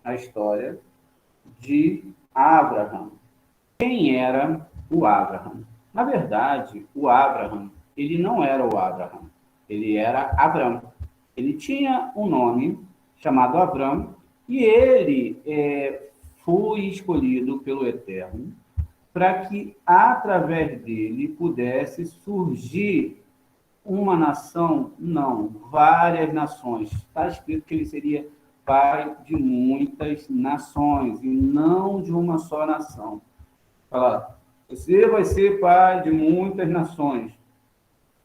a história de Abraham. Quem era o Abraham? Na verdade, o Abraham, ele não era o Abraham, ele era Abrão. Ele tinha um nome chamado Abrão e ele foi escolhido pelo Eterno para que, através dele, pudesse surgir uma nação, não, várias nações. Está escrito que ele seria pai de muitas nações e não de uma só nação. Fala, você vai ser pai de muitas nações.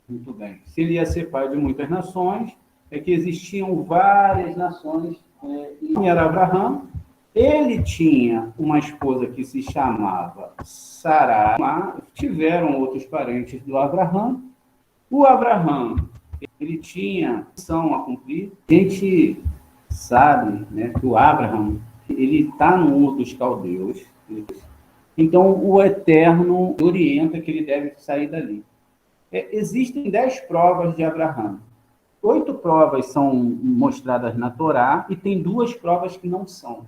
Muito bem. Se ele ia ser pai de muitas nações, é que existiam várias nações. E era Abraão. Ele tinha uma esposa que se chamava Sarai. Tiveram outros parentes do Abraão. O Abraão, ele tinha missão a cumprir. A gente sabe, né, que o Abraão, ele está no Ur dos Caldeus. Então, o Eterno orienta que ele deve sair dali. Existem 10 provas de Abraão. 8 provas são mostradas na Torá e tem 2 provas que não são.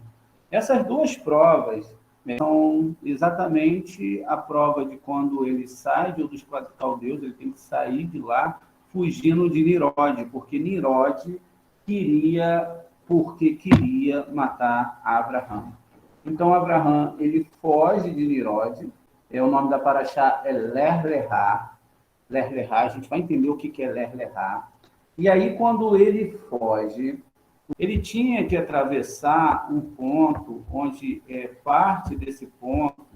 Essas 2 provas são exatamente a prova de quando ele sai de Ur dos Caldeus, ele tem que sair de lá fugindo de Nirode, porque Nirode queria matar Abraão. Então, Abraão, ele foge de Nirode, o nome da paraxá é Ler-Lerá, a gente vai entender o que é Ler-Lerá. E aí, quando ele foge, ele tinha que atravessar um ponto onde parte desse ponto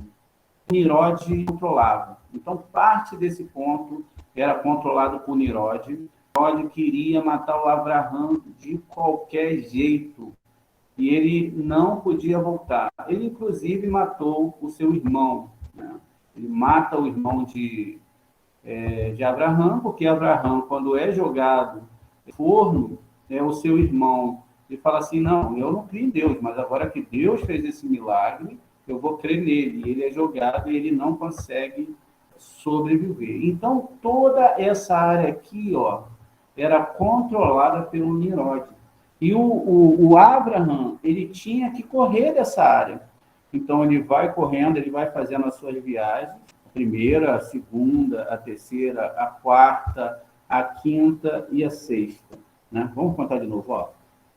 Nirode controlava. Então, parte desse ponto era controlado por Nirode. Nirode queria matar o Abraão de qualquer jeito. E ele não podia voltar. Ele, inclusive, matou o seu irmão. Né? Ele mata o irmão de Abraão, porque Abraão, quando é jogado no forno, o seu irmão, ele fala assim, não, eu não creio em Deus, mas agora que Deus fez esse milagre, eu vou crer nele. E ele é jogado e ele não consegue sobreviver. Então, toda essa área aqui, era controlada pelo Nirode. E o Abraham, ele tinha que correr dessa área. Então, ele vai correndo, ele vai fazendo as suas viagens, a primeira, a segunda, a terceira, a quarta, a quinta e a sexta. Né? Vamos contar de novo.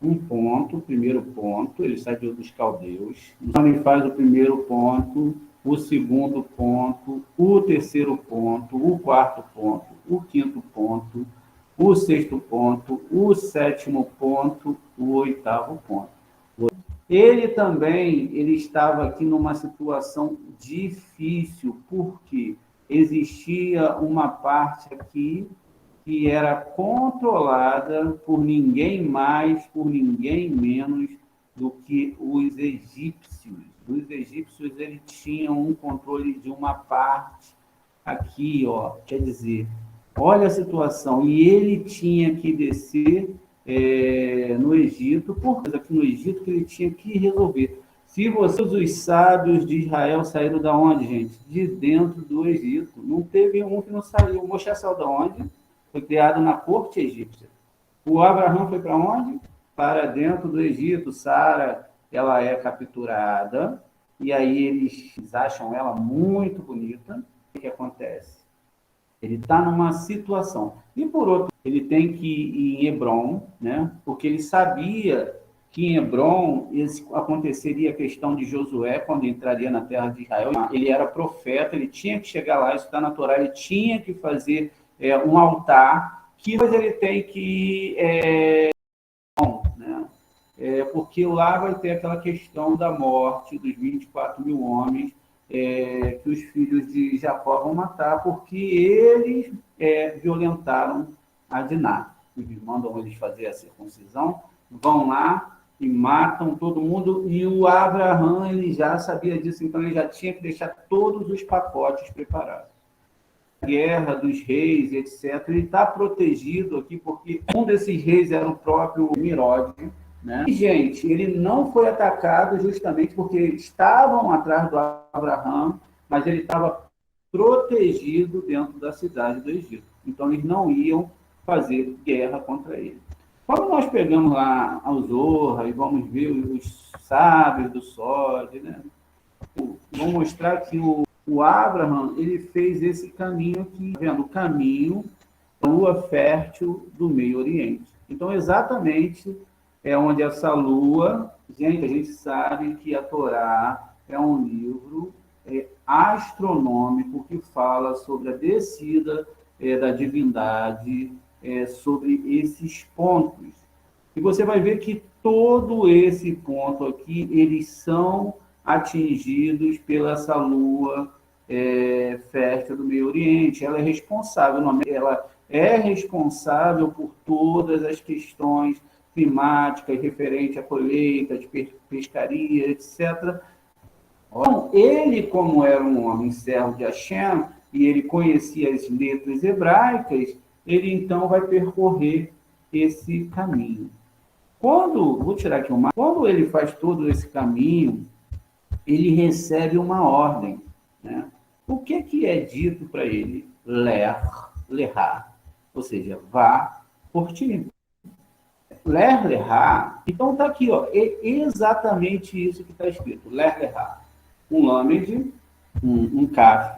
Um ponto, primeiro ponto, ele sai de Ur dos Caldeus. Então, ele faz o primeiro ponto, o segundo ponto, o terceiro ponto, o quarto ponto, o quinto ponto, o sexto ponto, o sétimo ponto, o oitavo ponto. Ele também estava aqui numa situação difícil, porque existia uma parte aqui que era controlada por ninguém mais, por ninguém menos do que os egípcios. Os egípcios, eles tinham um controle de uma parte aqui, quer dizer, olha a situação, e ele tinha que descer no Egito, porque aqui no Egito que ele tinha que resolver. Se vocês, os sábios de Israel, saíram da onde, gente? De dentro do Egito. Não teve um que não saiu. O Moisés saiu da onde? Foi criado na corte egípcia. O Abraão foi para onde? Para dentro do Egito. Sara, ela é capturada, e aí eles acham ela muito bonita. O que acontece? Ele está numa situação. E, por outro, ele tem que ir em Hebrom, né? Porque ele sabia que em Hebrom aconteceria a questão de Josué, quando entraria na terra de Israel. Ele era profeta, ele tinha que chegar lá, isso está na Torá, ele tinha que fazer um altar, que depois ele tem que ir, né? Porque lá vai ter aquela questão da morte dos 24 mil homens, que os filhos de Jacó vão matar, porque eles violentaram a Diná. Eles mandam eles fazer a circuncisão, vão lá e matam todo mundo, e o Abraão, ele já sabia disso, então ele já tinha que deixar todos os pacotes preparados. A guerra dos reis, etc., ele está protegido aqui, porque um desses reis era o próprio Nirode, né? E, gente, ele não foi atacado justamente porque estavam atrás do Abraão, mas ele estava protegido dentro da cidade do Egito. Então, eles não iam fazer guerra contra ele. Quando nós pegamos lá o Zohar e vamos ver os sábios do Sod, né? Vou mostrar que o Abraham, ele fez esse caminho aqui, tá vendo? O caminho da lua fértil do Meio Oriente. Então, exatamente é onde essa lua... Gente, a gente sabe que a Torá é um livro astronômico que fala sobre a descida da divindade sobre esses pontos. E você vai ver que todo esse ponto aqui, eles são atingidos pela essa lua fértil do Meio Oriente. Ela é responsável, ela é responsável por todas as questões climáticas referente à colheita, de pescaria, etc. Então, ele, como era um homem servo de Hashem, e ele conhecia as letras hebraicas, ele então vai percorrer esse caminho. Vou tirar aqui quando ele faz todo esse caminho, ele recebe uma ordem, né? O que é dito para ele? Lerá, ou seja, vá por ti. Lerá, então está aqui, ó, é exatamente isso que está escrito, lerá. Um lamed, um kaf.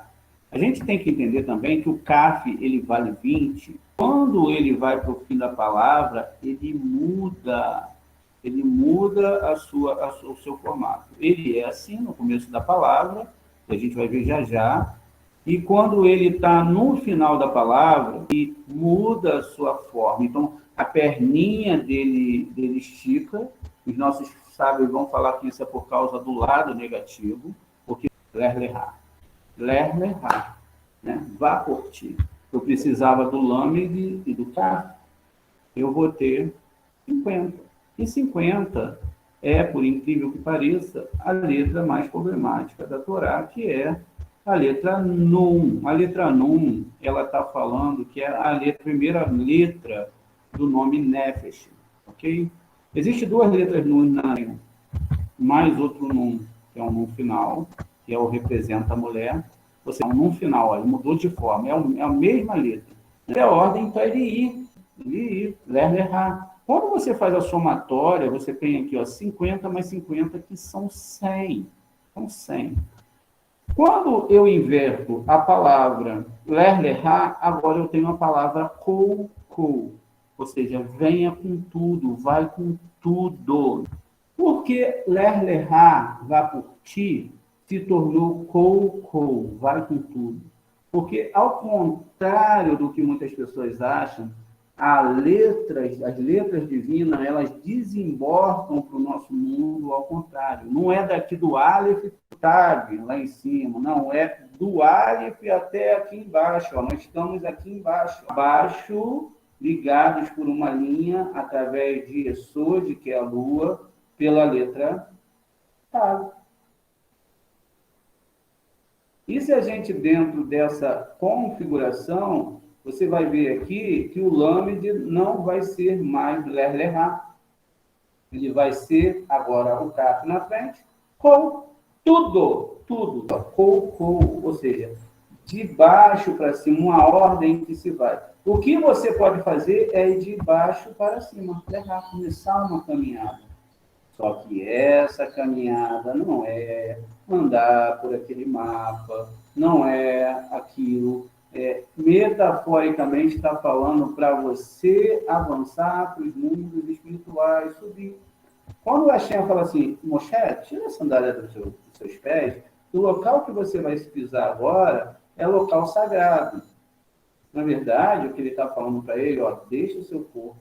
A gente tem que entender também que o kaf, ele vale 20. Quando ele vai para o fim da palavra, ele muda o seu formato. Ele é assim no começo da palavra, que a gente vai ver já já, e quando ele está no final da palavra, ele muda a sua forma. Então, a perninha dele estica. Os nossos sábios vão falar que isso é por causa do lado negativo, porque lerá, né? Vá por ti. Eu precisava do lamed e do kaf, eu vou ter 50. E 50 é, por incrível que pareça, a letra mais problemática da Torá, que é a letra Nun. A letra Nun, ela está falando que é a primeira letra do nome Nefesh, ok? Existem duas letras Nun na mais outro Nun, que é um Nun final, que é o representa a mulher. Você é um Nun final, ele mudou de forma, é a mesma letra. É a ordem para ele ir, lerá. Quando você faz a somatória, você tem aqui, ó, 50 mais 50, que são 100. São 100. Quando eu inverto a palavra lerá, agora eu tenho a palavra kou. Ou seja, venha com tudo, vai com tudo. Porque lerá, vá por ti, se tornou kou, vai com tudo. Porque, ao contrário do que muitas pessoas acham, as letras divinas, elas desembarcam para o nosso mundo ao contrário. Não é daqui do Aleph Tav, lá em cima, não, é do Aleph até aqui embaixo. Ó. Nós estamos aqui embaixo. Abaixo, ligados por uma linha, através de Esod, que é a Lua, pela letra Tav. E se a gente, dentro dessa configuração, você vai ver aqui que o lamed não vai ser mais lerá. Ele vai ser agora o kaf na frente, kou, tudo. Kou, ou seja, de baixo para cima, uma ordem que se vai. O que você pode fazer é ir de baixo para cima, lerá, começar uma caminhada. Só que essa caminhada não é andar por aquele mapa, não é aquilo. Metaforicamente está falando para você avançar para os mundos espirituais, subir. Quando o Hashem fala assim, Moshe, tira a sandália dos seus pés, o local que você vai pisar agora é local sagrado. Na verdade, o que ele está falando para ele, ó, deixa o seu corpo,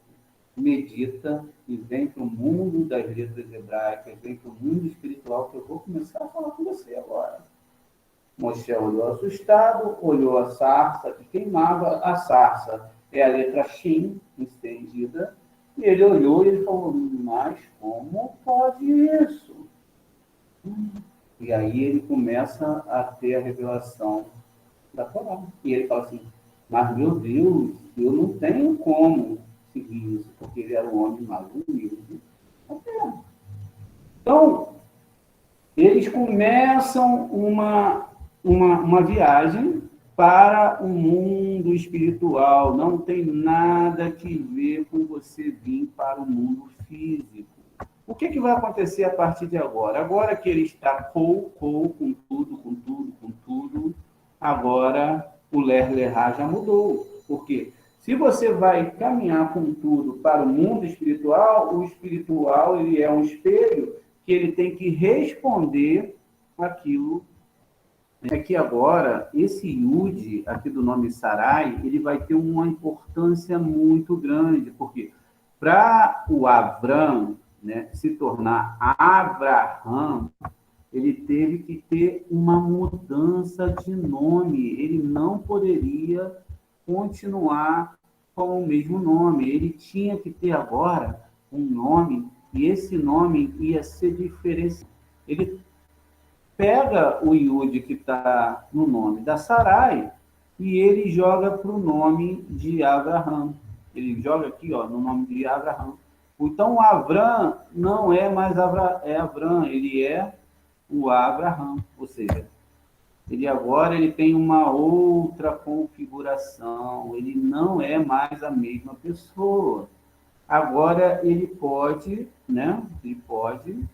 medita e vem para o mundo das letras hebraicas, vem para o mundo espiritual, que eu vou começar a falar com você agora. Moshe olhou assustado, olhou a sarça que queimava. A sarça é a letra Shin, estendida. E ele olhou e ele falou, mas como pode isso? E aí ele começa a ter a revelação da Torá. E ele fala assim, mas meu Deus, eu não tenho como seguir isso, porque ele era um homem mais humilde. Então, eles começam uma viagem, para o mundo espiritual. Não tem nada que ver com você vir para o mundo físico. O que vai acontecer a partir de agora? Agora que ele está com tudo, agora o Ler-Lerá já mudou. Por quê? Se você vai caminhar com tudo para o mundo espiritual, o espiritual ele é um espelho que ele tem que responder aquilo. É que agora, esse Yud, aqui do nome Sarai, ele vai ter uma importância muito grande, porque para o Avram, né, se tornar Abraham, ele teve que ter uma mudança de nome. Ele não poderia continuar com o mesmo nome. Ele tinha que ter agora um nome, e esse nome ia ser diferenciado. Ele pega o Yud que está no nome da Sarai e ele joga para o nome de Abraham. Ele joga aqui, ó, no nome de Abraham. Então, o Avram não é mais Avram, ele é o Abraham. Ou seja, ele agora ele tem uma outra configuração, ele não é mais a mesma pessoa. Agora ele pode, né? Ele pode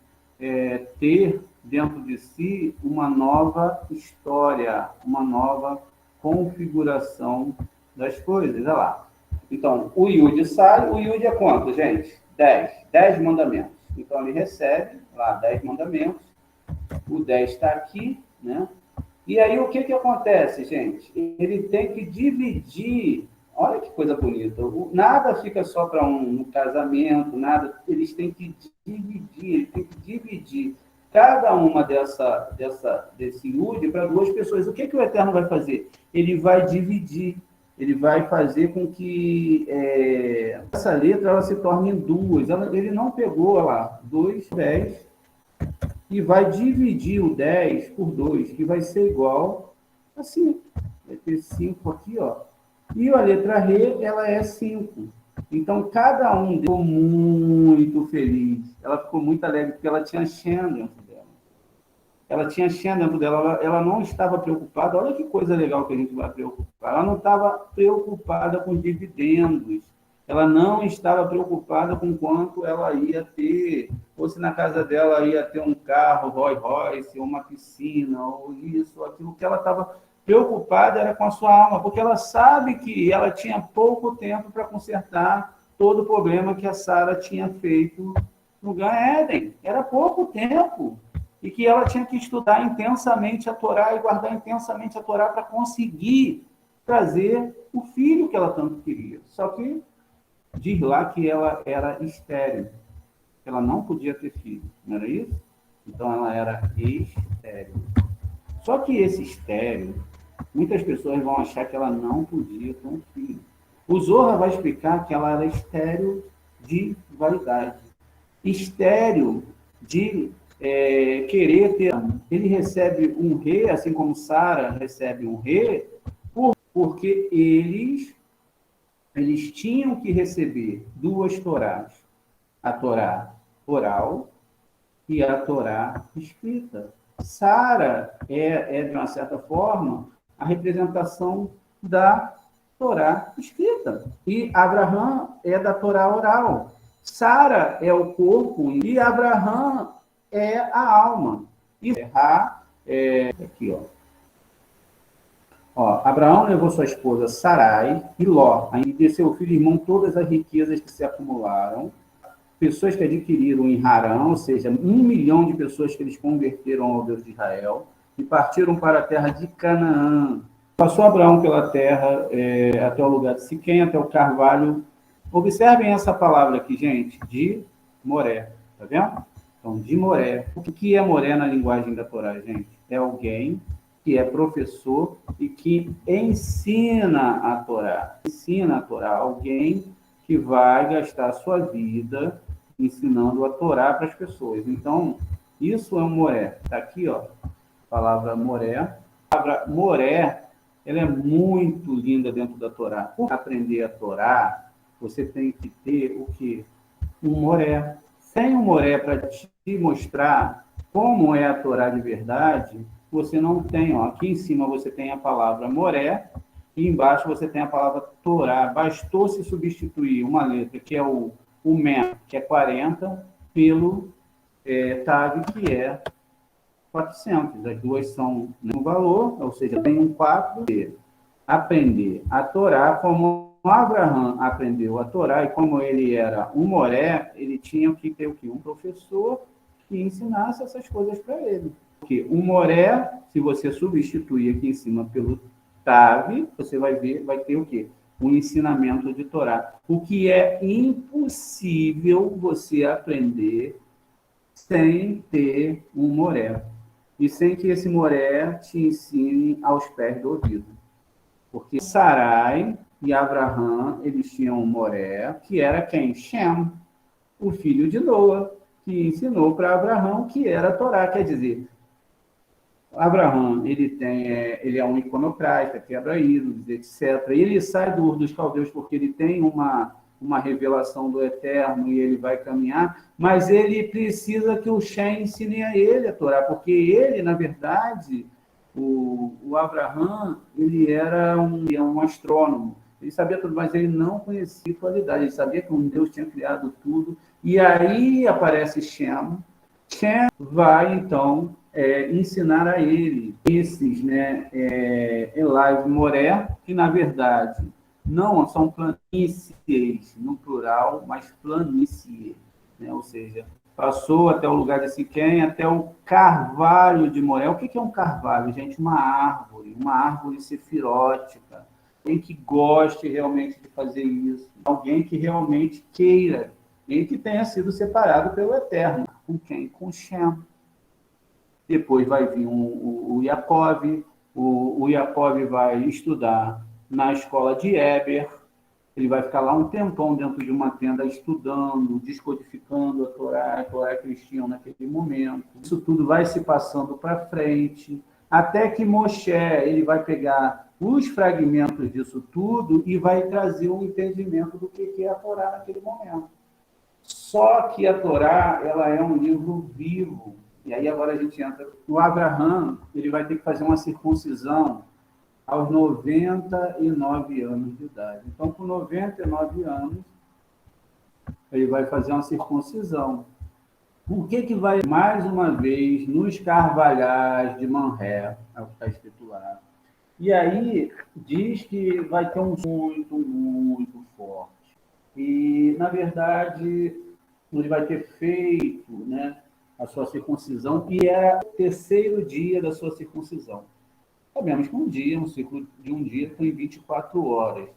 ter dentro de si uma nova história, uma nova configuração das coisas. Olha lá. Então, o Yud sai, o Yud é quanto, gente? 10 mandamentos. Então, ele recebe lá 10 mandamentos, o 10 está aqui, né? E aí, o que acontece, gente? Ele tem que dividir. Olha que coisa bonita. Nada fica só para um casamento, nada. Eles têm que dividir cada uma desse Yud para duas pessoas. O que o Eterno vai fazer? Ele vai dividir. Ele vai fazer com que essa letra ela se torne em duas. Ele não pegou, olha lá, 2, 10, e vai dividir o 10 por 2, que vai ser igual assim. Vai ter 5 aqui, ó. E a letra Re, ela é 5. Então, cada um ficou muito feliz. Ela ficou muito alegre, porque ela tinha Shem dentro dela. Ela tinha Shem dentro dela. Ela não estava preocupada. Olha que coisa legal que a gente vai preocupar. Ela não estava preocupada com dividendos. Ela não estava preocupada com quanto ela ia ter. Ou se na casa dela ia ter um carro, Rolls Royce, ou uma piscina, ou isso, ou aquilo. Que ela estava preocupada era com a sua alma, porque ela sabe que ela tinha pouco tempo para consertar todo o problema que a Sara tinha feito no Gan Eden. Era pouco tempo. E que ela tinha que estudar intensamente a Torá e guardar intensamente a Torá para conseguir trazer o filho que ela tanto queria. Só que diz lá que ela era estéril. Ela não podia ter filho, não era isso? Então ela era estéril. Só que esse estéril, muitas pessoas vão achar que ela não podia ter um filho. O Zohar vai explicar que ela era estéril de vaidade. Estéril de querer ter. Ele recebe um rei, assim como Sara recebe um rei, porque eles tinham que receber duas Torás. A Torá oral e a Torá escrita. Sara de uma certa forma, a representação da Torá escrita. E Abraham é da Torá oral. Sara é o corpo e Abraham é a alma. E aqui, ó. Abraão levou sua esposa Sarai e Ló, e de seu filho e irmão todas as riquezas que se acumularam, pessoas que adquiriram em Harã, ou seja, 1 milhão de pessoas que eles converteram ao Deus de Israel, e partiram para a terra de Canaã. Passou Abraão pela terra, até o lugar de Siquém, até o carvalho. Observem essa palavra aqui, gente, de Moré. Tá vendo? Então, de Moré. O que é Moré na linguagem da Torá, gente? É alguém que é professor e que ensina a Torá. Ensina a Torá. Alguém que vai gastar a sua vida ensinando a Torá para as pessoas. Então, isso é um Moré. Está aqui, ó, a palavra Moré. A palavra Moré, ela é muito linda dentro da Torá. Para aprender a Torá, você tem que ter o quê? Um Moré. Sem um Moré para te mostrar como é a Torá de verdade, você não tem, ó, aqui em cima você tem a palavra moré, e embaixo você tem a palavra Torá. Bastou se substituir uma letra, que é o Mem, que é 40, pelo Tav, que é 400. As duas são no valor, ou seja, tem um 4. Aprender a Torá, como Abraham aprendeu a Torá, e como ele era um moré, ele tinha que ter o quê? Um professor que ensinasse essas coisas para ele. Porque um moré, se você substituir aqui em cima pelo Tav, você vai ter o quê? Um ensinamento de Torá. O que é impossível você aprender sem ter um moré. E sem que esse moré te ensine aos pés do ouvido. Porque Sarai e Abraham, eles tinham um moré, que era quem? Shem, o filho de Noa, que ensinou para Abraham que era a Torá. Quer dizer, Abraham, ele é um iconoclasta, quebra ídolos, etc. E ele sai dos caldeus porque ele tem uma revelação do Eterno e ele vai caminhar, mas ele precisa que o Shem ensine a ele a Torá, porque ele, na verdade, o Abraham, ele era um astrônomo. Ele sabia tudo, mas ele não conhecia a qualidade. Ele sabia que um Deus tinha criado tudo. E aí aparece Shem. Shem vai, então, ensinar a ele esses, né, Elai Moré, que, na verdade, não são planícies no plural, mas planície, né? Ou seja, passou até o lugar de Siquém, até o carvalho de Moré. O que é um carvalho, gente? Uma árvore sefirótica. Alguém que goste realmente de fazer isso, alguém que realmente queira, e que tenha sido separado pelo Eterno. Com quem? Com Shem. Depois vai vir o Yaakov. O Yaakov vai estudar na escola de Eber. Ele vai ficar lá um tempão dentro de uma tenda estudando, descodificando a Torá que eles tinham naquele momento. Isso tudo vai se passando para frente, até que Moshe ele vai pegar os fragmentos disso tudo e vai trazer um entendimento do que é a Torá naquele momento. Só que a Torá, ela é um livro vivo. E aí agora a gente entra. O Abraham, ele vai ter que fazer uma circuncisão aos 99 anos de idade. Então, com 99 anos, ele vai fazer uma circuncisão. O que vai, mais uma vez, nos carvalhais de Manré, é o que está escrito lá. E aí, diz que vai ter um muito, muito forte. E, na verdade, ele vai ter feito, né, a sua circuncisão, e é o terceiro dia da sua circuncisão. Sabemos que um ciclo de um dia tem 24 horas.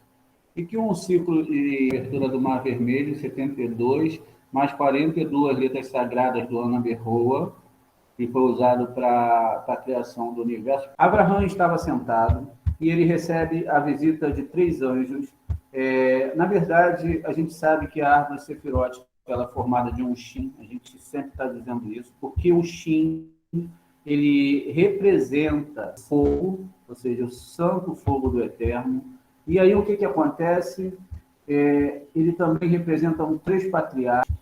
E que um ciclo de abertura do Mar Vermelho, 72, mais 42 letras sagradas do Ana Berroa, que foi usado para a criação do universo. Abraham estava sentado e ele recebe a visita de 3 anjos. Na verdade, a gente sabe que a árvore sefirótica ela é formada de um Shin, a gente sempre está dizendo isso, porque o Shin ele representa fogo, ou seja, o santo fogo do Eterno. E aí o que acontece? Ele também representa os 3 patriarcas,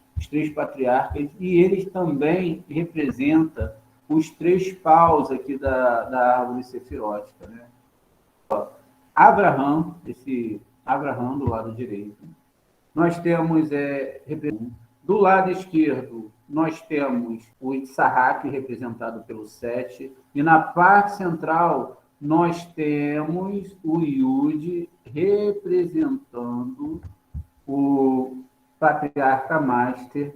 e eles também representam os 3 paus aqui da árvore sefirótica, né? Abraham, esse Abraham do lado direito. Nós temos do lado esquerdo, nós temos o Issahac, representado pelo 7, e na parte central nós temos o Yud, representando o patriarca master,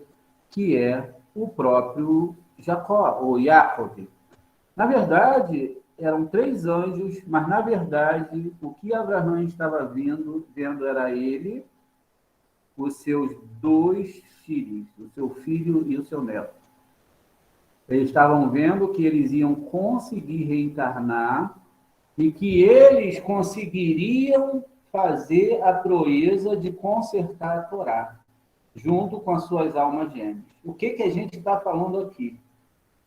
que é o próprio Jacó, ou Jacob. Na verdade, eram 3 anjos, mas, na verdade, o que Abraham estava vendo era ele, os seus 2 filhos, o seu filho e o seu neto. Eles estavam vendo que eles iam conseguir reencarnar e que eles conseguiriam fazer a proeza de consertar a Torá, junto com as suas almas gêmeas. O que a gente está falando aqui?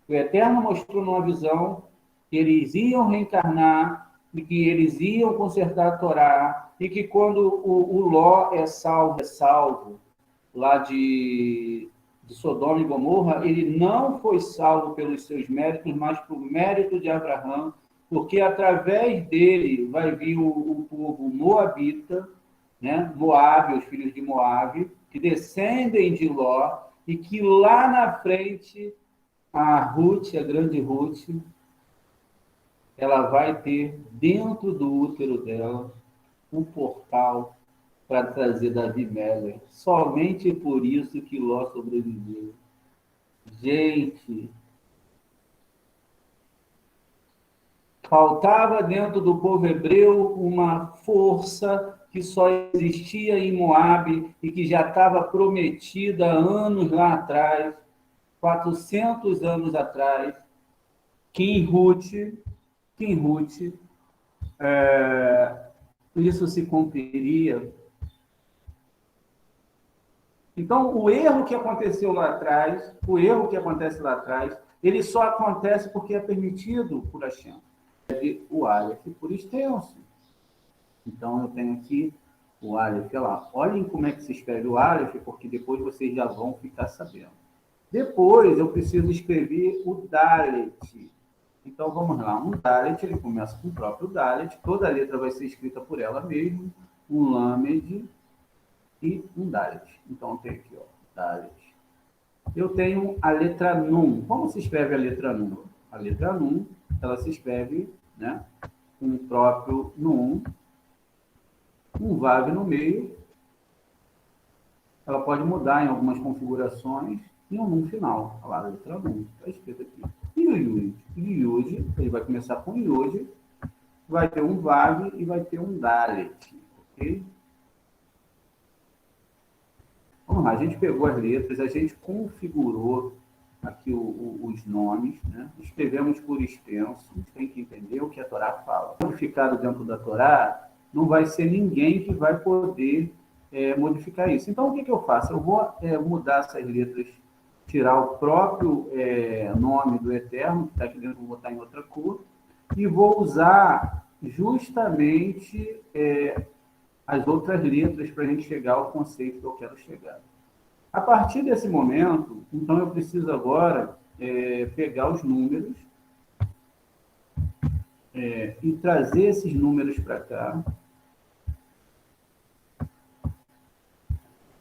O Eterno mostrou numa visão que eles iam reencarnar e que eles iam consertar a Torá, e que quando o Ló é salvo lá de de Sodoma e Gomorra, ele não foi salvo pelos seus méritos, mas por mérito de Abraão, porque através dele vai vir o povo moabita, né? Moabe, os filhos de Moabe, que descendem de Ló, e que lá na frente, a Ruth, a grande Ruth, ela vai ter dentro do útero dela um portal para trazer Davi Meller. Somente por isso que Ló sobreviveu. Gente, faltava dentro do povo hebreu uma força que só existia em Moabe e que já estava prometida anos lá atrás, 400 anos atrás, que em Ruth, isso se cumpriria. Então, o erro que aconteceu lá atrás, o erro que acontece lá atrás, ele só acontece porque é permitido por Hashem. O Aleph por extenso. Então, eu tenho aqui o Aleph lá. Olhem como é que se escreve o Aleph, porque depois vocês já vão ficar sabendo. Depois, eu preciso escrever o Dalet. Então, vamos lá. Um Dalet, ele começa com o próprio Dalet. Toda a letra vai ser escrita por ela mesma. Um Lamed e um Dalet. Então, eu tenho aqui, ó, Dalet. Eu tenho a letra Nun. Como se escreve a letra Nun? A letra Nun, ela se escreve, né, com o próprio Nun, um Vav no meio. Ela pode mudar em algumas configurações e um Nun final. Olha lá, a letra Nun, está escrito aqui. E o Yud? O Yud, ele vai começar com Yud, vai ter um Vav e vai ter um Dalet. Ok? Vamos lá, a gente pegou as letras, a gente configurou aqui os nomes, né? Escrevemos por extenso, a gente tem que entender o que a Torá fala. Modificado dentro da Torá, não vai ser ninguém que vai poder modificar isso. Então, o que eu faço? Eu vou mudar essas letras, tirar o próprio nome do Eterno, que está aqui dentro, vou botar em outra cor, e vou usar justamente as outras letras para a gente chegar ao conceito que eu quero chegar. A partir desse momento, então, eu preciso agora pegar os números e trazer esses números para cá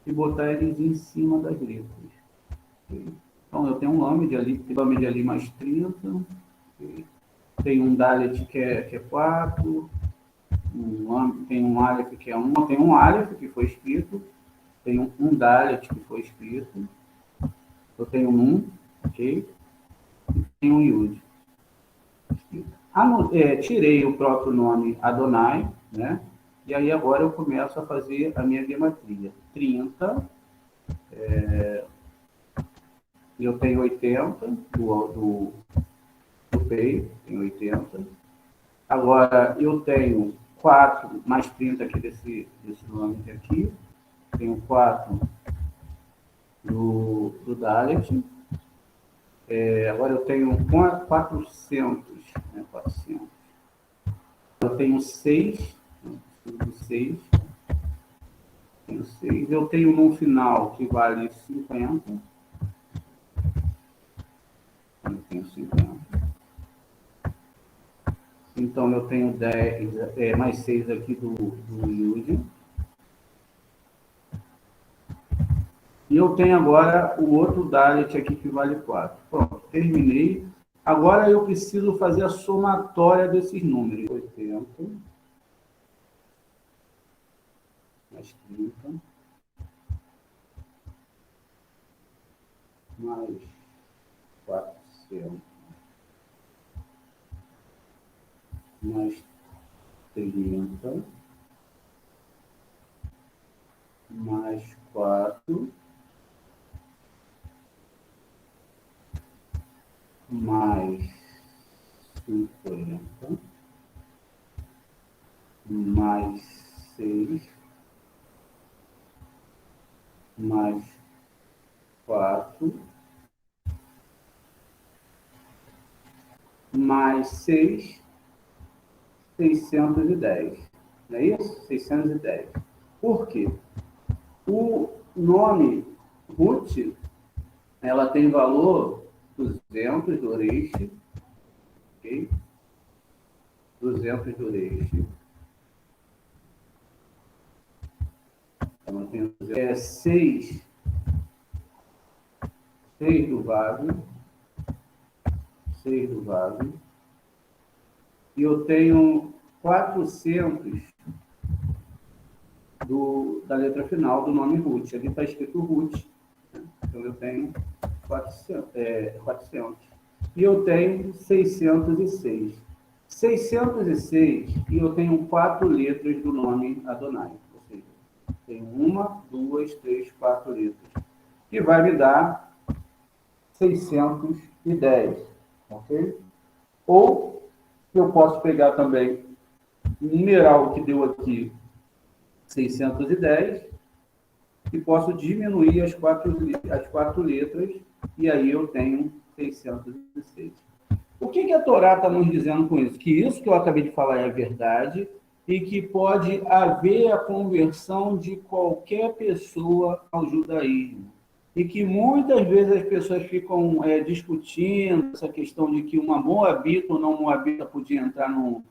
e botar eles em cima das letras. Okay? Então, eu tenho um Lamed ali mais 30, okay? Tem um Dalet que é 4, tem um Aleph que é 1, tem um Aleph que foi escrito, tem um Dalet que foi escrito, eu tenho um, ok? E tem um Yud. Tirei o próprio nome Adonai, né? E aí agora eu começo a fazer a minha gematria. 30, eu tenho 80 do peito, tenho 80. Agora eu tenho 4 mais 30 aqui desse nome aqui. Tenho 4 do Dalet. Agora eu tenho 400. Né, 400. Eu tenho 6. Tenho 6. Eu tenho no final que vale 50. Eu tenho 50. Então eu tenho 10, mais 6 aqui do Yud. E eu tenho agora o outro Dalet aqui que vale 4. Pronto, terminei. Agora eu preciso fazer a somatória desses números. 80 mais 30 mais 400 mais 30 mais 4 mais 50 mais 6 mais 4 mais 6, 610. Não é isso? 610. Por quê? O nome Ruth, ela tem valor 200 do Reishi, ok? 200 do Reishi. Ela tem 6 do Vave, 6 do Vave. E eu tenho 400 da letra final do nome Ruth. Ali está escrito Ruth. Então, eu tenho 400. E eu tenho 606. 606, e eu tenho 4 letras do nome Adonai. Ou seja, tem 1, 2, 3, 4 letras. Que vai me dar 610. Ok? Ou eu posso pegar também o numeral que deu aqui, 610, e posso diminuir as quatro letras, e aí eu tenho 606. O que a Torá está nos dizendo com isso? Que isso que eu acabei de falar é a verdade, e que pode haver a conversão de qualquer pessoa ao judaísmo. E que muitas vezes as pessoas ficam discutindo essa questão de que uma moabita ou não moabita podia entrar no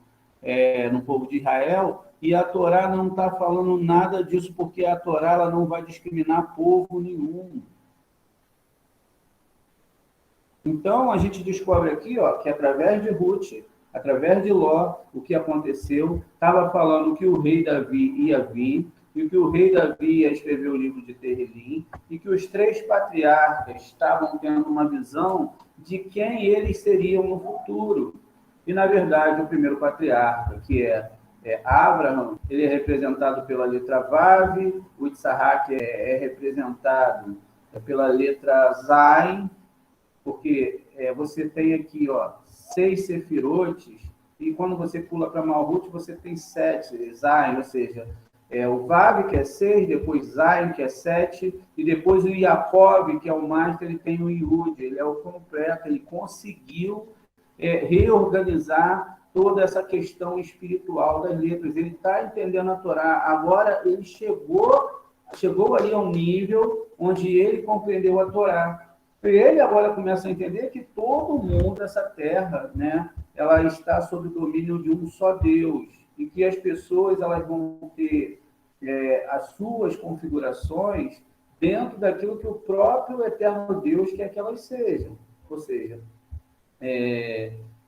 povo de Israel, e a Torá não está falando nada disso, porque a Torá ela não vai discriminar povo nenhum. Então, a gente descobre aqui que através de Ruth, através de Ló, o que aconteceu, estava falando que o rei Davi ia vir, e que o rei Davi ia escrever o livro de Tehilim, e que os 3 patriarcas estavam tendo uma visão de quem eles seriam no futuro. E, na verdade, o primeiro patriarca, que é Abraham, ele é representado pela letra Vav, o Issahac é representado pela letra Zain, porque você tem aqui 6 sefirotes, e quando você pula para Malhut, você tem 7, Zain, ou seja, o Vav, que é 6, depois Zain, que é 7, e depois o Yaakov, que é o master, ele tem o Yud, ele é o completo, ele conseguiu reorganizar toda essa questão espiritual das letras. Ele está entendendo a Torá. Agora, ele chegou ali a um nível onde ele compreendeu a Torá. E ele agora começa a entender que todo mundo, essa terra, né, ela está sob o domínio de um só Deus, e que as pessoas elas vão ter as suas configurações dentro daquilo que o próprio eterno Deus quer que elas sejam. Ou seja,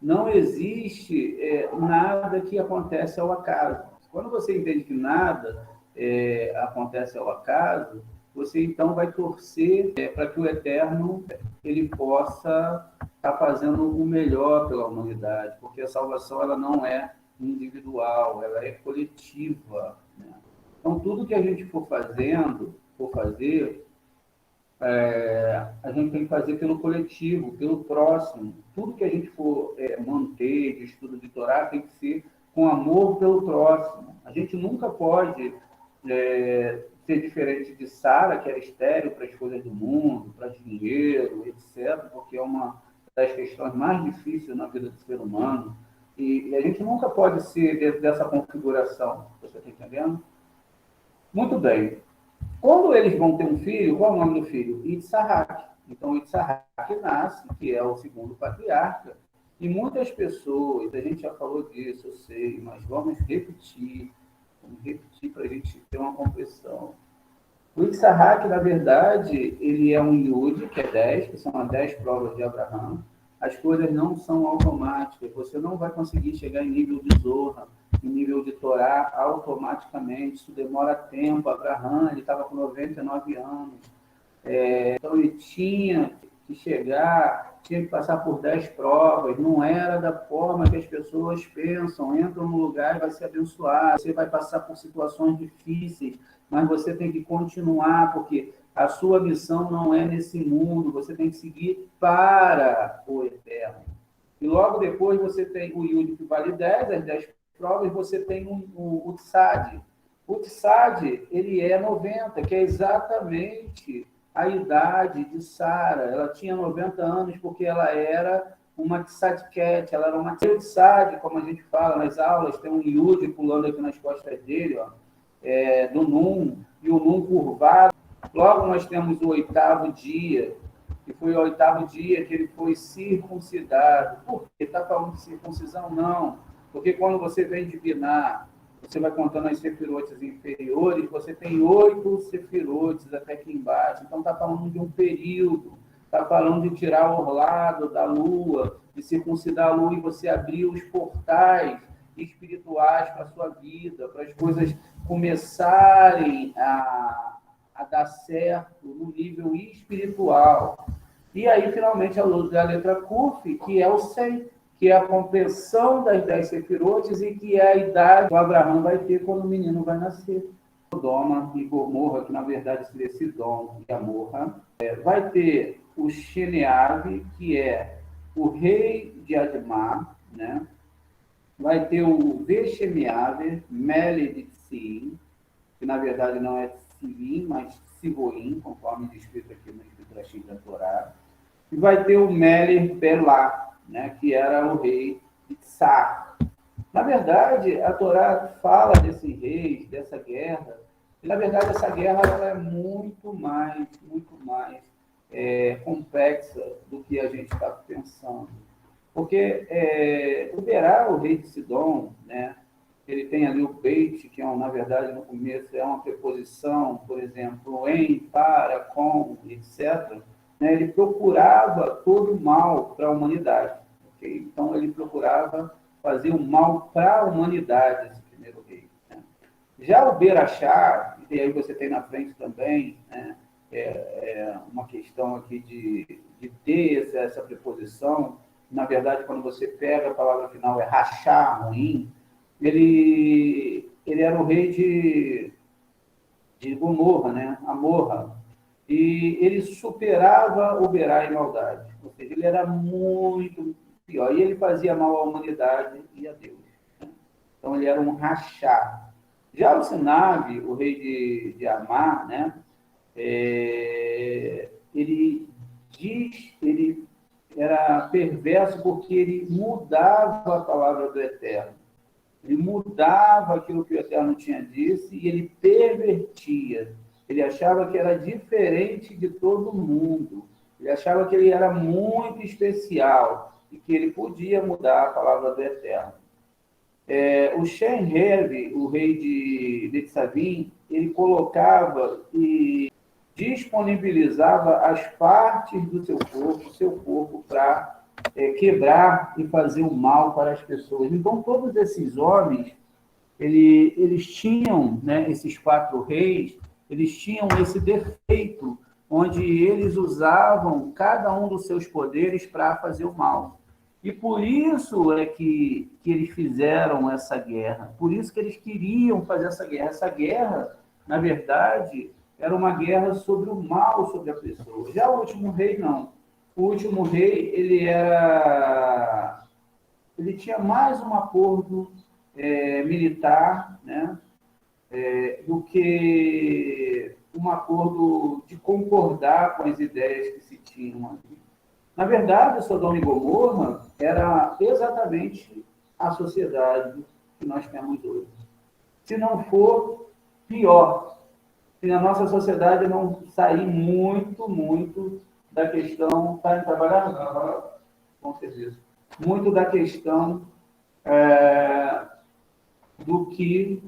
não existe nada que acontece ao acaso. Quando você entende que nada acontece ao acaso, você então vai torcer para que o Eterno ele possa estar fazendo o melhor pela humanidade, porque a salvação ela não é individual, ela é coletiva, né? Então, tudo que a gente for fazer, a gente tem que fazer pelo coletivo, pelo próximo. Tudo que a gente for manter de estudo de Torá tem que ser com amor pelo próximo. A gente nunca pode ser diferente de Sara, que era estéril para as coisas do mundo, para dinheiro, etc., porque é uma das questões mais difíceis na vida do ser humano. E a gente nunca pode ser dentro dessa configuração. Você está entendendo? Muito bem. Quando eles vão ter um filho, qual é o nome do filho? Itzahak. Então, Itzahak nasce, que é o segundo patriarca, e muitas pessoas, a gente já falou disso, eu sei, mas vamos repetir para a gente ter uma compreensão. O Itzahak, na verdade, ele é um Yud, que é 10, que são as 10 provas de Abraão. As coisas não são automáticas, você não vai conseguir chegar em nível de Zorra, em nível de Torá, automaticamente, isso demora tempo. Abraão, ele estava com 99 anos, então ele tinha que chegar, tinha que passar por 10 provas, não era da forma que as pessoas pensam, entram no lugar e vai ser abençoado, você vai passar por situações difíceis, mas você tem que continuar, porque a sua missão não é nesse mundo, você tem que seguir para o eterno. E logo depois você tem o Yud, que vale 10, as 10 provas, você tem o Tsad. O Tsad, ele é 90, que é exatamente a idade de Sara. Ela tinha 90 anos porque ela era uma Tzadket, ela era uma Tsad, como a gente fala nas aulas, tem um Yud pulando aqui nas costas dele, do Nun, e o Nun curvado. Logo nós temos o 8º dia, que foi o 8º dia que ele foi circuncidado. Por quê? Está falando de circuncisão? Não. Porque quando você vem divinar, você vai contando as sefirotes inferiores, você tem 8 sefirotes até aqui embaixo. Então está falando de um período, está falando de tirar o orlado da lua, de circuncidar a lua e você abrir os portais espirituais para a sua vida, para as coisas começarem a dar certo no nível espiritual. E aí, finalmente, a letra Kuf, que é o 100, que é a compreensão das 10 sefirotes e que é a idade que o Abraão vai ter quando o menino vai nascer. Sodoma e Gomorra, que na verdade seria Sidom e Amorra. Vai ter o Sheneave, que é o rei de Admar, né? Vai ter o Vexemeave, Mele de Tzim, que na verdade não é Tzivim, mas Sivoim, conforme descrito aqui no Midrashim da Torá. E vai ter o Mele Belá, né, que era o rei de Tsar. Na verdade, a Torá fala desse rei, dessa guerra, e na verdade essa guerra ela é muito mais complexa do que a gente está pensando. Porque o Berá, o rei de Sidom, né, ele tem ali o Beit, que na verdade no começo é uma preposição, por exemplo, em, para, com, etc. Né, ele procurava todo o mal para a humanidade. Okay? Então ele procurava fazer o mal para a humanidade, esse primeiro rei. Né? Já o Berachá, e aí você tem na frente também, né, uma questão aqui de ter essa preposição. Na verdade, quando você pega a palavra final, é rachar, ruim, ele era o rei de Gomorra, né? Amorra. E ele superava o Berá em maldade. Ou seja, ele era muito pior. E ele fazia mal à humanidade e a Deus. Né? Então, ele era um rachá. Já o Sinabe, o rei de Amar, né? Ele era perverso porque ele mudava a palavra do Eterno. Ele mudava aquilo que o Eterno tinha dito e ele pervertia. Ele achava que era diferente de todo mundo. Ele achava que ele era muito especial e que ele podia mudar a palavra do Eterno. O Shenhev, o rei de Betsavim, ele colocava e disponibilizava as partes do seu corpo para quebrar e fazer o mal para as pessoas. Então, todos esses homens, eles tinham, né, esses 4 reis, eles tinham esse defeito, onde eles usavam cada um dos seus poderes para fazer o mal. E por isso é que eles fizeram essa guerra, por isso que eles queriam fazer essa guerra. Essa guerra, na verdade, era uma guerra sobre o mal sobre a pessoa. Já o último rei, não. O último rei, ele tinha mais um acordo militar, né, do que um acordo de concordar com as ideias que se tinham ali. Na verdade, Sodoma e Gomorra era exatamente a sociedade que nós temos hoje. Se não for pior, se a nossa sociedade não sair muito da questão... Está trabalhando? Com certeza. Muito da questão do que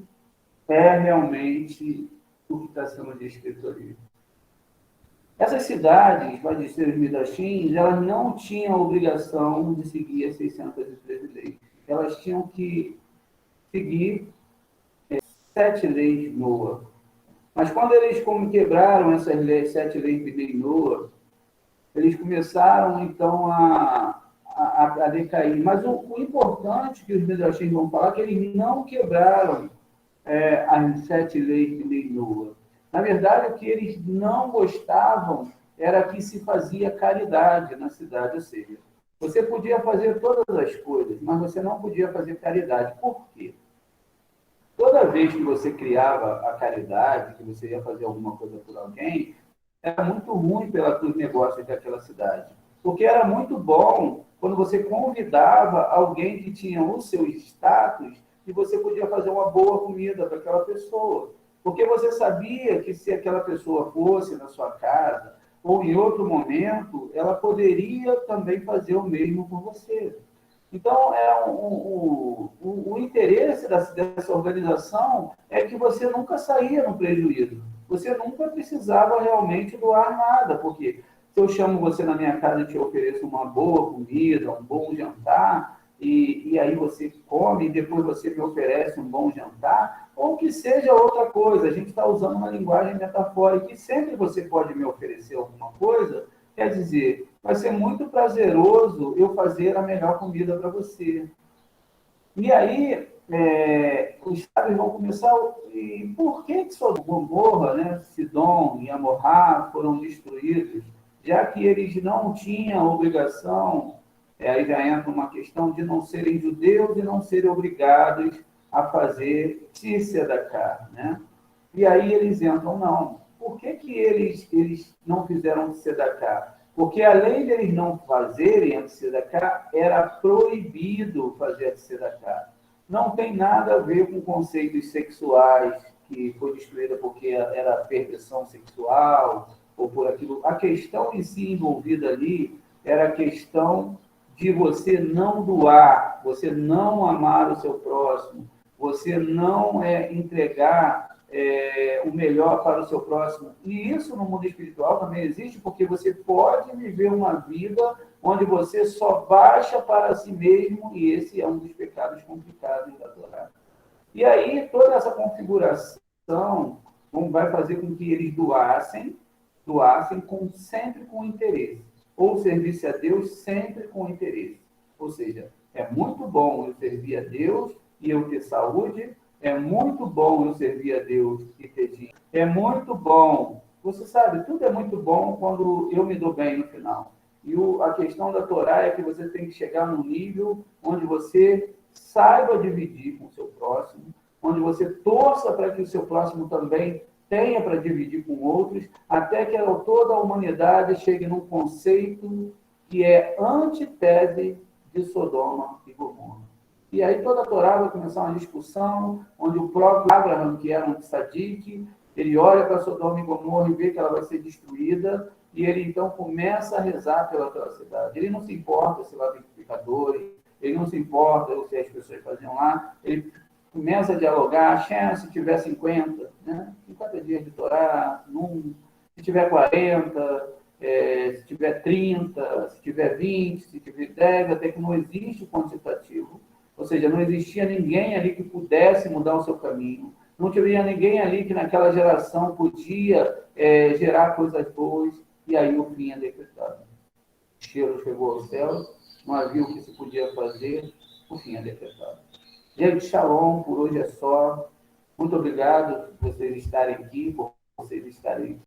é realmente o que está sendo descrito ali. Essas cidades, vai dizer os Midrashim, elas não tinham a obrigação de seguir as 613 leis. Elas tinham que seguir 7 leis de Noa. Mas quando eles quebraram essas 7 leis de Noa, eles começaram, então, a decair. Mas o importante que os Midrashim vão falar é que eles não quebraram as 7 leis de Noa. Na verdade, o que eles não gostavam era que se fazia caridade na cidade. Ou seja, você podia fazer todas as coisas, mas você não podia fazer caridade. Por quê? Toda vez que você criava a caridade, que você ia fazer alguma coisa por alguém, era muito ruim pelos negócios daquela cidade. Porque era muito bom quando você convidava alguém que tinha o seu status e você podia fazer uma boa comida para aquela pessoa. Porque você sabia que se aquela pessoa fosse na sua casa, ou em outro momento, ela poderia também fazer o mesmo por você. Então, o interesse dessa organização é que você nunca saía no prejuízo. Você nunca precisava realmente doar nada, porque se eu chamo você na minha casa e te ofereço uma boa comida, um bom jantar, e aí você come e depois você me oferece um bom jantar, ou que seja outra coisa, a gente está usando uma linguagem metafórica, e sempre você pode me oferecer alguma coisa, quer dizer, vai ser muito prazeroso eu fazer a melhor comida para você. E aí, os sábios vão começar. E por que Sodoma e Gomorra, né, Sidom e Amorrá foram destruídos? Já que eles não tinham obrigação, aí já entra uma questão de não serem judeus e não serem obrigados a fazer tícia da carne, né? E aí eles entram, não. Por que eles não fizeram tzedakah? Porque além de eles não fazerem a tzedakah, era proibido fazer a tzedakah. Não tem nada a ver com conceitos sexuais, que foi destruída porque era perversão sexual, ou por aquilo. A questão em si envolvida ali era a questão de você não doar, você não amar o seu próximo, você não entregar o melhor para o seu próximo. E isso no mundo espiritual também existe, porque você pode viver uma vida onde você só baixa para si mesmo, e esse é um dos pecados complicados da Torá. E aí, toda essa configuração vai fazer com que eles doassem sempre com interesse, ou servisse a Deus sempre com interesse. Ou seja, é muito bom eu servir a Deus e eu ter saúde, é muito bom eu servir a Deus e ter dinheiro. É muito bom. Você sabe, tudo é muito bom quando eu me dou bem no final. E a questão da Torá é que você tem que chegar num nível onde você saiba dividir com o seu próximo, onde você torça para que o seu próximo também tenha para dividir com outros, até que toda a humanidade chegue num conceito que é antítese de Sodoma e Gomorra. E aí toda a Torá vai começar uma discussão, onde o próprio Abraham, que era um tzadik, ele olha para Sodoma e Gomorra e vê que ela vai ser destruída, e ele então começa a rezar pelaquela cidade. Ele não se importa se lá tem pecadores, ele não se importa se as pessoas faziam lá, ele começa a dialogar, se tiver 50, né? 50 dias de Torá, se tiver 40, se tiver 30, se tiver 20, se tiver 10, até que não existe quantitativo. Ou seja, não existia ninguém ali que pudesse mudar o seu caminho. Não tinha ninguém ali que naquela geração podia gerar coisas boas. E aí o fim é decretado. O cheiro chegou ao céu, não havia o que se podia fazer, o fim é decretado. Gente, shalom, por hoje é só. Muito obrigado por vocês estarem aqui, por vocês estarem